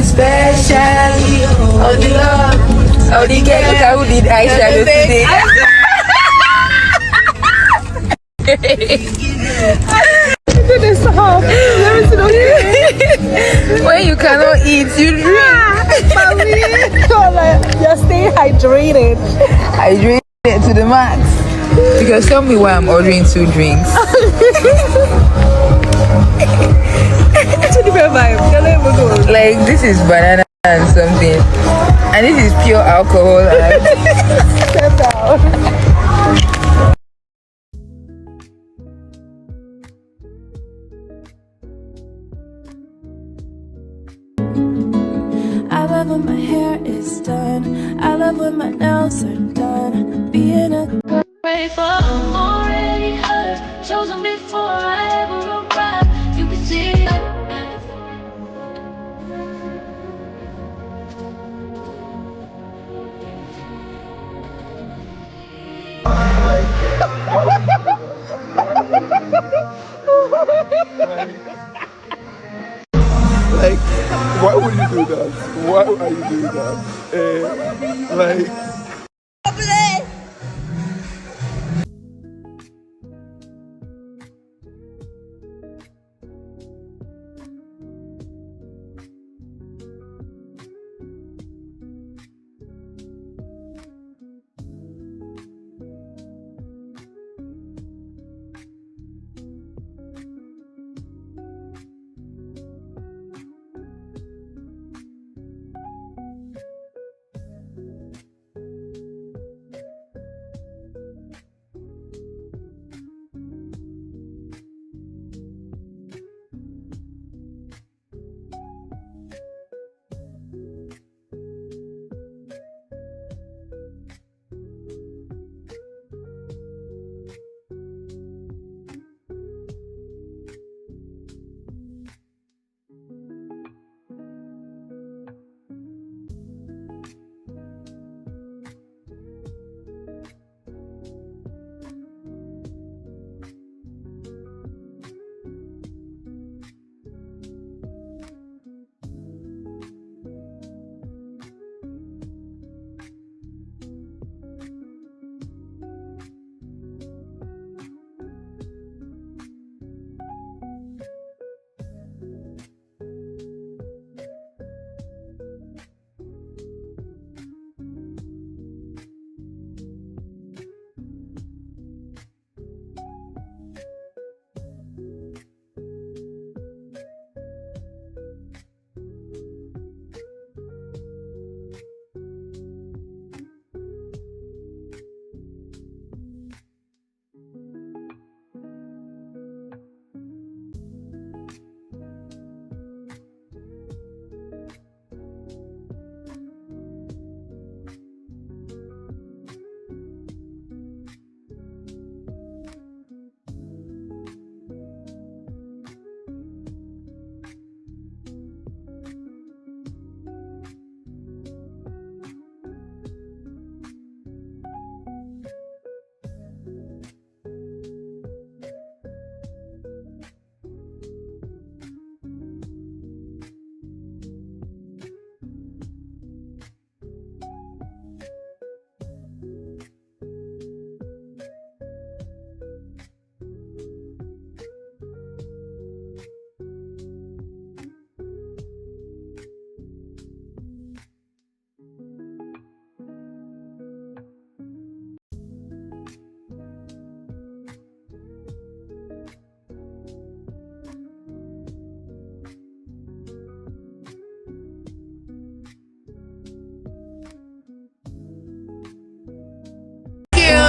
especially all the love, all the care. Look how did eyeshadow today. When you cannot eat, you drink. You're staying hydrated. Hydrated to the max. Because tell me why I'm ordering 2 drinks. It's a different vibe. Like this is banana and something, and this is pure alcohol. Step down. I love when my hair is done. I love when my nails are done. Being a pray for I'm already hurt. Chosen before I ever arrived. You can see like, why would you do that? Why are you doing that? Like.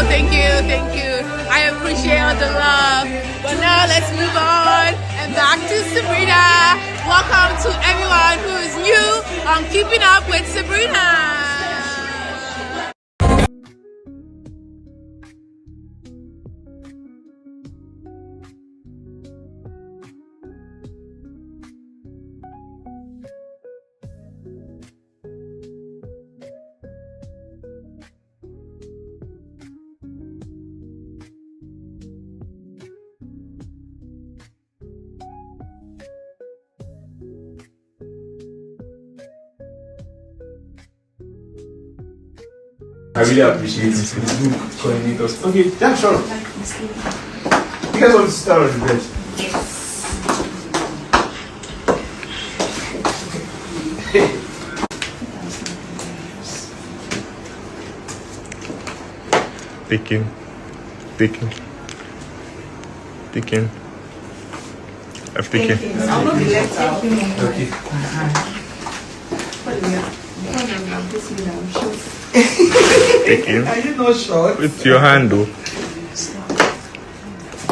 Thank you. I appreciate all the love. But now let's move on and back to Sabrina. Welcome to everyone who is new on Keeping Up with Sabrina. really appreciate it. It's good coordinators. Okay, yeah, sure. You guys want to start on the bed? Picking. I've taken. I'll not be left out. Okay. Taking. Are you not sure? With your hand though.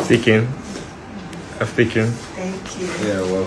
Taking. I've taken. Thank you. Yeah, well.